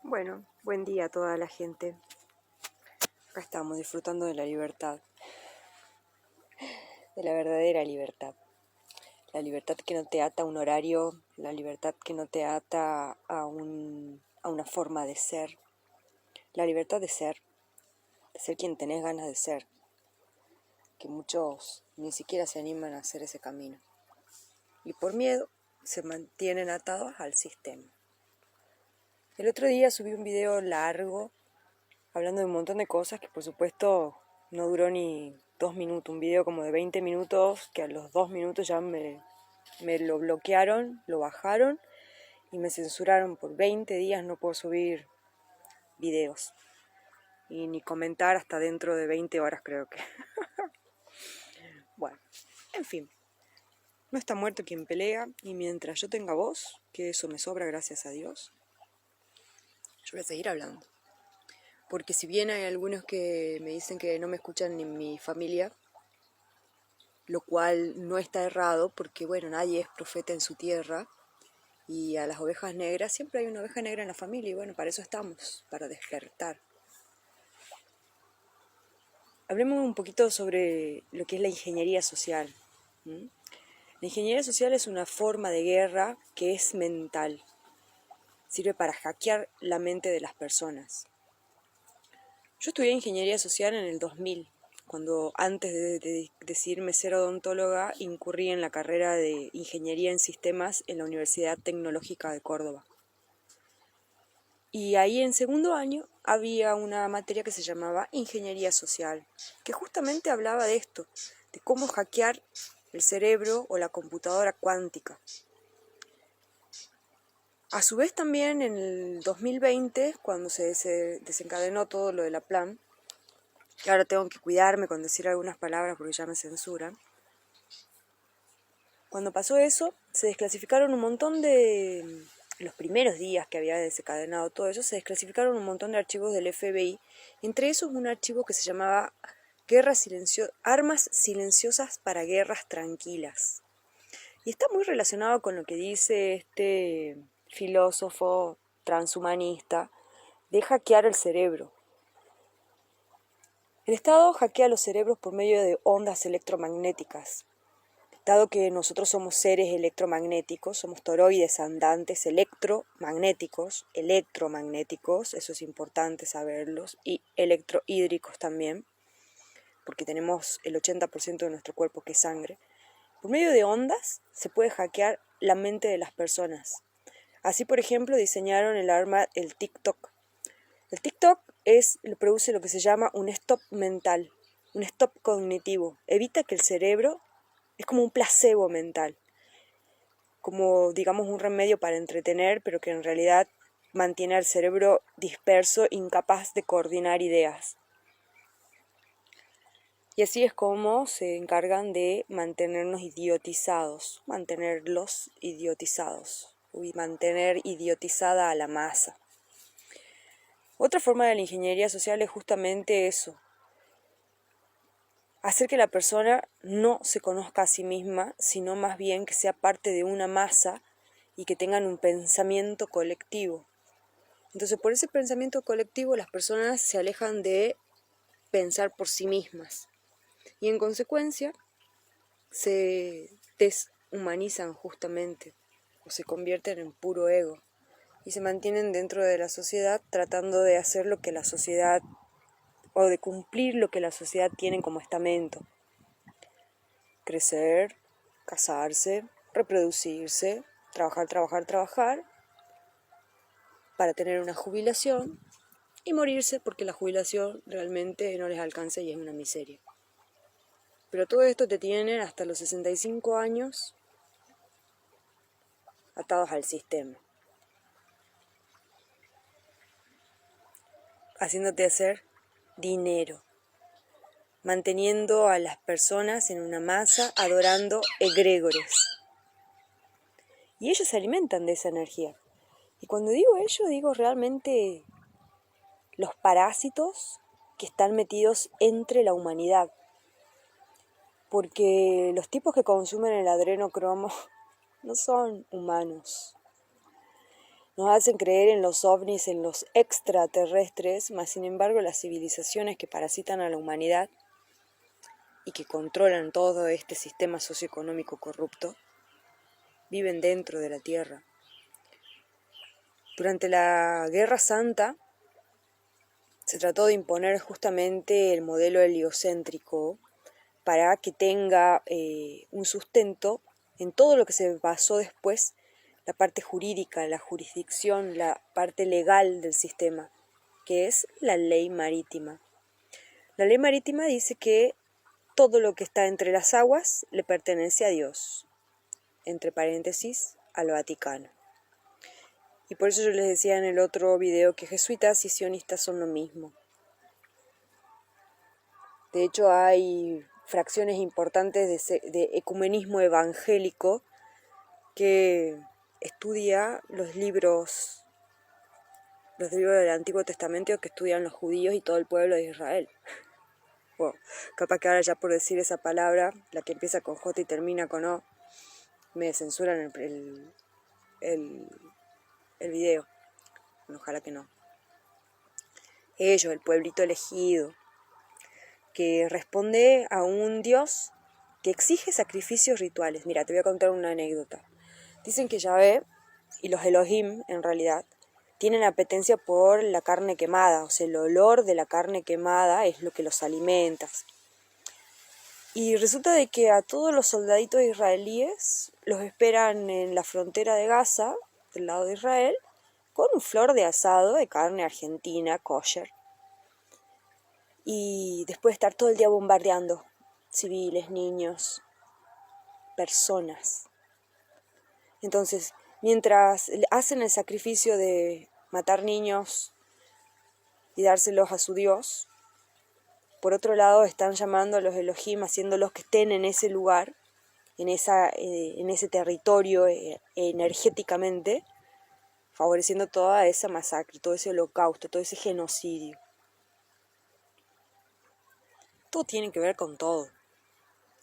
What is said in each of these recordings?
Bueno, buen día a toda la gente. Acá estamos disfrutando de la libertad, de la verdadera libertad. La libertad que no te ata a un horario, la libertad que no te ata a una forma de ser. La libertad de ser quien tenés ganas de ser, que muchos ni siquiera se animan a hacer ese camino. Y por miedo se mantienen atados al sistema. El otro día subí un video largo hablando de un montón de cosas que por supuesto no duró ni 2 minutos, un video como de 20 minutos que a los 2 minutos ya me lo bloquearon, lo bajaron y me censuraron por 20 días, no puedo subir videos y ni comentar hasta dentro de 20 horas creo que. Bueno, en fin, no está muerto quien pelea y mientras yo tenga voz, que eso me sobra gracias a Dios, yo voy a seguir hablando. Porque si bien hay algunos que me dicen que no me escuchan ni mi familia, lo cual no está errado porque, bueno, nadie es profeta en su tierra y a las ovejas negras, siempre hay una oveja negra en la familia y bueno, para eso estamos, para despertar. Hablemos un poquito sobre lo que es la ingeniería social. La ingeniería social es una forma de guerra que es mental, sirve para hackear la mente de las personas. Yo estudié ingeniería social en el 2000, cuando antes de decidirme ser odontóloga incurrí en la carrera de ingeniería en sistemas en la Universidad Tecnológica de Córdoba. Y ahí en segundo año había una materia que se llamaba ingeniería social, que justamente hablaba de esto, de cómo hackear el cerebro o la computadora cuántica. A su vez también en el 2020, cuando se desencadenó todo lo de la PLAN, que ahora tengo que cuidarme con decir algunas palabras porque ya me censuran. Cuando pasó eso, se desclasificaron un montón de... Los primeros días que había desencadenado todo eso, se desclasificaron un montón de archivos del FBI, entre esos un archivo que se llamaba Armas silenciosas para guerras tranquilas. Y está muy relacionado con lo que dice este filósofo transhumanista de hackear el cerebro. El Estado hackea los cerebros por medio de ondas electromagnéticas. Dado que nosotros somos seres electromagnéticos, somos toroides andantes electromagnéticos, eso es importante saberlos, y electrohídricos también, porque tenemos el 80% de nuestro cuerpo que es sangre. Por medio de ondas se puede hackear la mente de las personas. Así, por ejemplo, diseñaron el TikTok. El TikTok produce lo que se llama un stop mental, un stop cognitivo. Evita que el cerebro, es como un placebo mental, como digamos un remedio para entretener, pero que en realidad mantiene al cerebro disperso, incapaz de coordinar ideas. Y así es como se encargan de mantenerlos idiotizados y mantener idiotizada a la masa. Otra forma de la ingeniería social es justamente eso, hacer que la persona no se conozca a sí misma, sino más bien que sea parte de una masa y que tengan un pensamiento colectivo. Entonces, por ese pensamiento colectivo, las personas se alejan de pensar por sí mismas y en consecuencia se deshumanizan justamente o se convierten en puro ego y se mantienen dentro de la sociedad tratando de hacer lo que la sociedad o de cumplir lo que la sociedad tiene como estamento. Crecer, casarse, reproducirse, trabajar, para tener una jubilación y morirse porque la jubilación realmente no les alcanza y es una miseria. Pero todo esto te tiene hasta los 65 años atados al sistema, haciéndote hacer dinero, manteniendo a las personas en una masa adorando egregores. Y ellos se alimentan de esa energía. Y cuando digo ellos, digo realmente los parásitos que están metidos entre la humanidad. Porque los tipos que consumen el adrenocromo no son humanos. Nos hacen creer en los ovnis, en los extraterrestres, mas sin embargo las civilizaciones que parasitan a la humanidad y que controlan todo este sistema socioeconómico corrupto, viven dentro de la Tierra. Durante la Guerra Santa se trató de imponer justamente el modelo heliocéntrico para que tenga un sustento en todo lo que se basó después, la parte jurídica, la jurisdicción, la parte legal del sistema, que es la ley marítima. La ley marítima dice que todo lo que está entre las aguas le pertenece a Dios, entre paréntesis, al Vaticano. Y por eso yo les decía en el otro video que jesuitas y sionistas son lo mismo. De hecho hay fracciones importantes de ecumenismo evangélico que estudia los libros del Antiguo Testamento que estudian los judíos y todo el pueblo de Israel. Bueno, capaz que ahora ya por decir esa palabra, la que empieza con J y termina con O, me censuran el video. Bueno, ojalá que no. Ellos, el pueblito elegido, que responde a un Dios que exige sacrificios rituales. Mira, te voy a contar una anécdota. Dicen que Yahvé y los Elohim, en realidad, tienen apetencia por la carne quemada, o sea, el olor de la carne quemada es lo que los alimenta. Y resulta de que a todos los soldaditos israelíes los esperan en la frontera de Gaza, del lado de Israel, con un flor de asado de carne argentina, kosher. Y después de estar todo el día bombardeando civiles, niños, personas. Entonces, mientras hacen el sacrificio de matar niños y dárselos a su Dios, por otro lado están llamando a los Elohim, haciéndolos que estén en ese lugar, en ese territorio energéticamente, favoreciendo toda esa masacre, todo ese holocausto, todo ese genocidio. Todo tiene que ver con todo.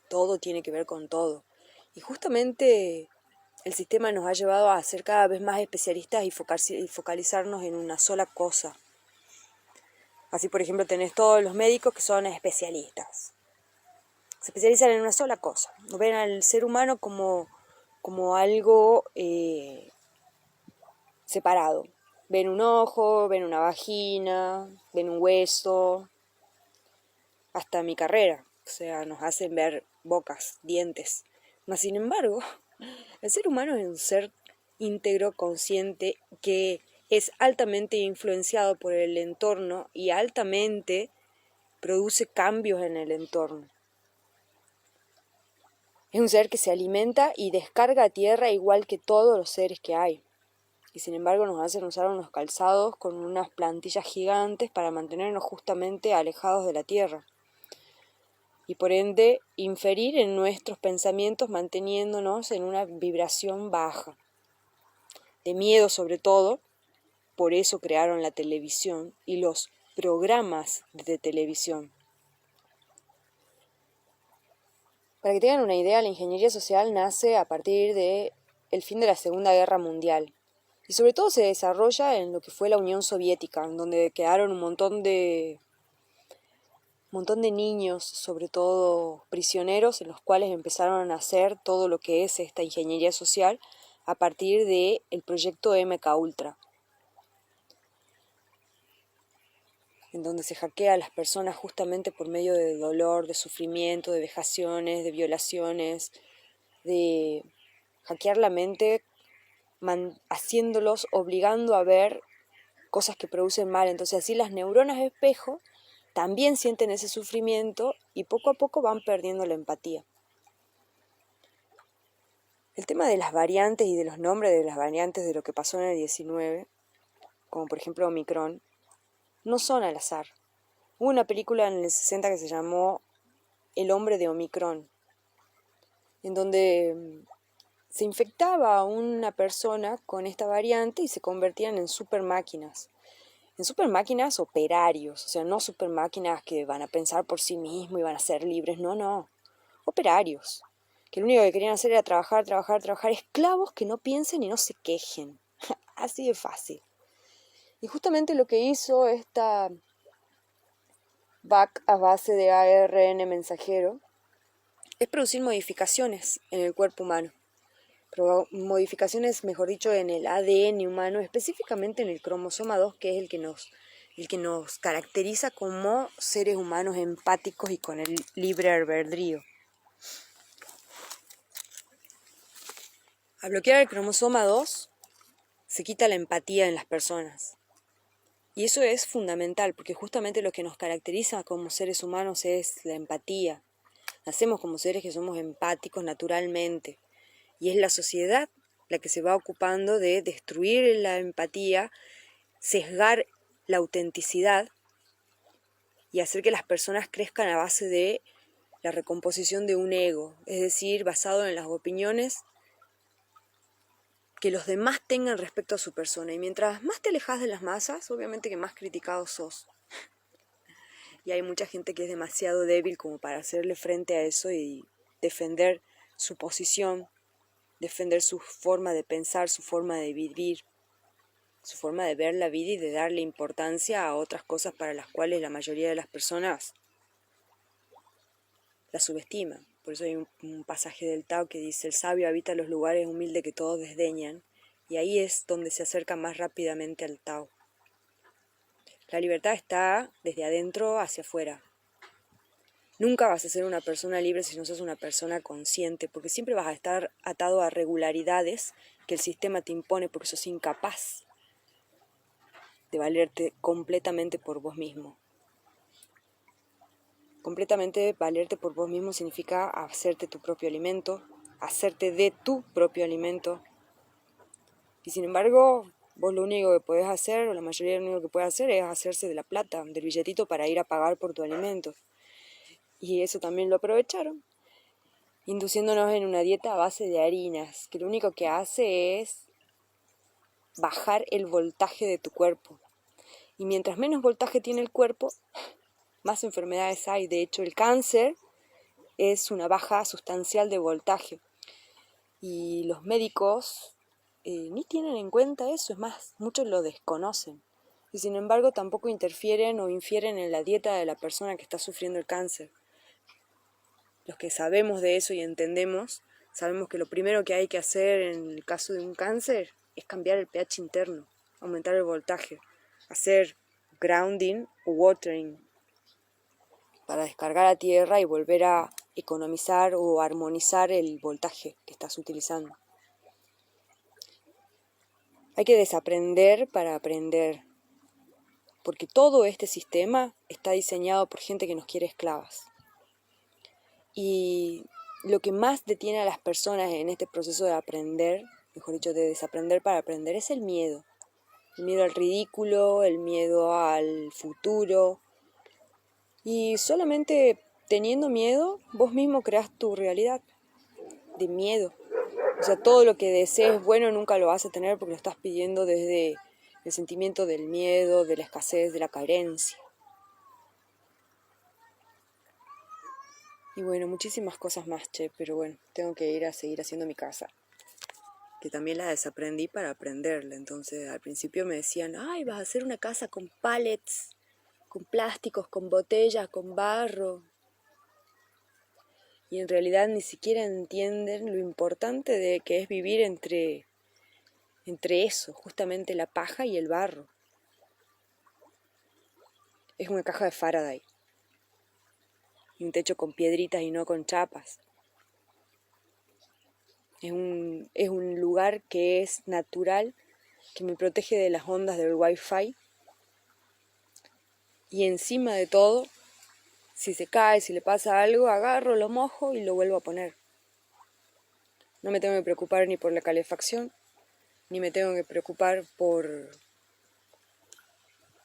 Todo tiene que ver con todo. Y justamente el sistema nos ha llevado a ser cada vez más especialistas y focalizarnos en una sola cosa. Así, por ejemplo, tenés todos los médicos que son especialistas. Se especializan en una sola cosa. No ven al ser humano como algo separado. Ven un ojo, ven una vagina, ven un hueso. Hasta mi carrera. O sea, nos hacen ver bocas, dientes. Mas, sin embargo, el ser humano es un ser íntegro, consciente, que es altamente influenciado por el entorno y altamente produce cambios en el entorno. Es un ser que se alimenta y descarga a tierra igual que todos los seres que hay. Y sin embargo nos hacen usar unos calzados con unas plantillas gigantes para mantenernos justamente alejados de la tierra. Y por ende inferir en nuestros pensamientos manteniéndonos en una vibración baja. De miedo sobre todo, por eso crearon la televisión y los programas de televisión. Para que tengan una idea, la ingeniería social nace a partir del fin de la Segunda Guerra Mundial. Y sobre todo se desarrolla en lo que fue la Unión Soviética, en donde quedaron un montón de niños, sobre todo prisioneros, en los cuales empezaron a hacer todo lo que es esta ingeniería social a partir del proyecto MKUltra, en donde se hackea a las personas justamente por medio de dolor, de sufrimiento, de vejaciones, de violaciones, de hackear la mente, haciéndolos, obligando a ver cosas que producen mal. Entonces así las neuronas espejo también sienten ese sufrimiento y poco a poco van perdiendo la empatía. El tema de las variantes y de los nombres de las variantes de lo que pasó en el 19, como por ejemplo Omicron, no son al azar. Hubo una película en el 60 que se llamó El hombre de Omicron, en donde se infectaba a una persona con esta variante y se convertían en supermáquinas. En supermáquinas operarios, o sea, no supermáquinas que van a pensar por sí mismos y van a ser libres, no. Operarios, que lo único que querían hacer era trabajar, esclavos que no piensen y no se quejen. Así de fácil. Y justamente lo que hizo esta VAC a base de ARN mensajero es producir modificaciones en el cuerpo humano. Modificaciones, mejor dicho, en el ADN humano, específicamente en el cromosoma 2, que es el que nos caracteriza como seres humanos empáticos y con el libre albedrío. Al bloquear el cromosoma 2, se quita la empatía en las personas. Y eso es fundamental, porque justamente lo que nos caracteriza como seres humanos es la empatía. Nacemos como seres que somos empáticos naturalmente. Y es la sociedad la que se va ocupando de destruir la empatía, sesgar la autenticidad y hacer que las personas crezcan a base de la recomposición de un ego, es decir, basado en las opiniones que los demás tengan respecto a su persona. Y mientras más te alejas de las masas, obviamente que más criticado sos. Y hay mucha gente que es demasiado débil como para hacerle frente a eso y defender su posición, defender su forma de pensar, su forma de vivir, su forma de ver la vida y de darle importancia a otras cosas para las cuales la mayoría de las personas la subestiman. Por eso hay un pasaje del Tao que dice: el sabio habita los lugares humildes que todos desdeñan, y ahí es donde se acerca más rápidamente al Tao. La libertad está desde adentro hacia afuera. Nunca vas a ser una persona libre si no sos una persona consciente, porque siempre vas a estar atado a regularidades que el sistema te impone porque sos incapaz de valerte completamente por vos mismo. Completamente valerte por vos mismo significa hacerte tu propio alimento, hacerte de tu propio alimento. Y sin embargo, vos lo único que podés hacer, o la mayoría lo único que puede hacer, es hacerse de la plata, del billetito para ir a pagar por tu alimento. Y eso también lo aprovecharon, induciéndonos en una dieta a base de harinas, que lo único que hace es bajar el voltaje de tu cuerpo. Y mientras menos voltaje tiene el cuerpo, más enfermedades hay. De hecho, el cáncer es una baja sustancial de voltaje. Y los médicos ni tienen en cuenta eso, es más, muchos lo desconocen. Y sin embargo tampoco interfieren o infieren en la dieta de la persona que está sufriendo el cáncer. Los que sabemos de eso y entendemos, sabemos que lo primero que hay que hacer en el caso de un cáncer es cambiar el pH interno, aumentar el voltaje, hacer grounding o watering para descargar a tierra y volver a economizar o armonizar el voltaje que estás utilizando. Hay que desaprender para aprender, porque todo este sistema está diseñado por gente que nos quiere esclavas. Y lo que más detiene a las personas en este proceso de aprender, mejor dicho, de desaprender para aprender, es el miedo. El miedo al ridículo, el miedo al futuro. Y solamente teniendo miedo, vos mismo creás tu realidad de miedo. O sea, todo lo que desees bueno nunca lo vas a tener porque lo estás pidiendo desde el sentimiento del miedo, de la escasez, de la carencia. Y bueno, muchísimas cosas más, pero bueno, tengo que ir a seguir haciendo mi casa, que también la desaprendí para aprenderla. Entonces al principio me decían: ay, vas a hacer una casa con pallets, con plásticos, con botellas, con barro. Y en realidad ni siquiera entienden lo importante de que es vivir entre eso, justamente la paja y el barro. Es una caja de Faraday. Y un techo con piedritas y no con chapas. Es un lugar que es natural, que me protege de las ondas del Wi-Fi. Y encima de todo, si se cae, si le pasa algo, agarro, lo mojo y lo vuelvo a poner. No me tengo que preocupar ni por la calefacción, ni me tengo que preocupar por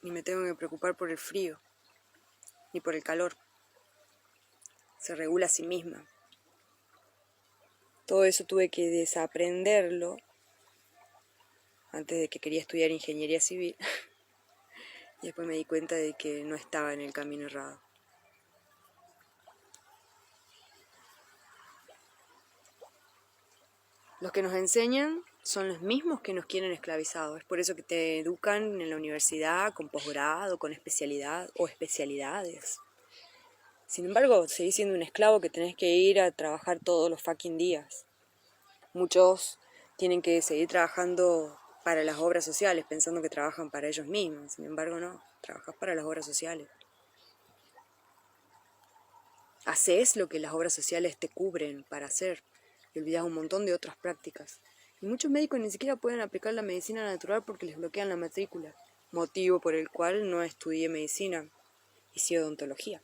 el frío, ni por el calor. Se regula a sí misma. Todo eso tuve que desaprenderlo antes de que quería estudiar ingeniería civil. Y después me di cuenta de que no estaba en el camino errado. Los que nos enseñan son los mismos que nos quieren esclavizados. Es por eso que te educan en la universidad con posgrado, con especialidad o especialidades. Sin embargo, seguís siendo un esclavo que tenés que ir a trabajar todos los fucking días. Muchos tienen que seguir trabajando para las obras sociales, pensando que trabajan para ellos mismos. Sin embargo, no, trabajas para las obras sociales. Haces lo que las obras sociales te cubren para hacer y olvidas un montón de otras prácticas. Y muchos médicos ni siquiera pueden aplicar la medicina natural porque les bloquean la matrícula, motivo por el cual no estudié medicina y sí odontología.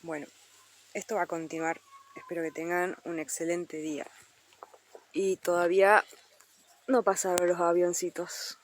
Bueno, esto va a continuar. Espero que tengan un excelente día. Y todavía no pasaron los avioncitos.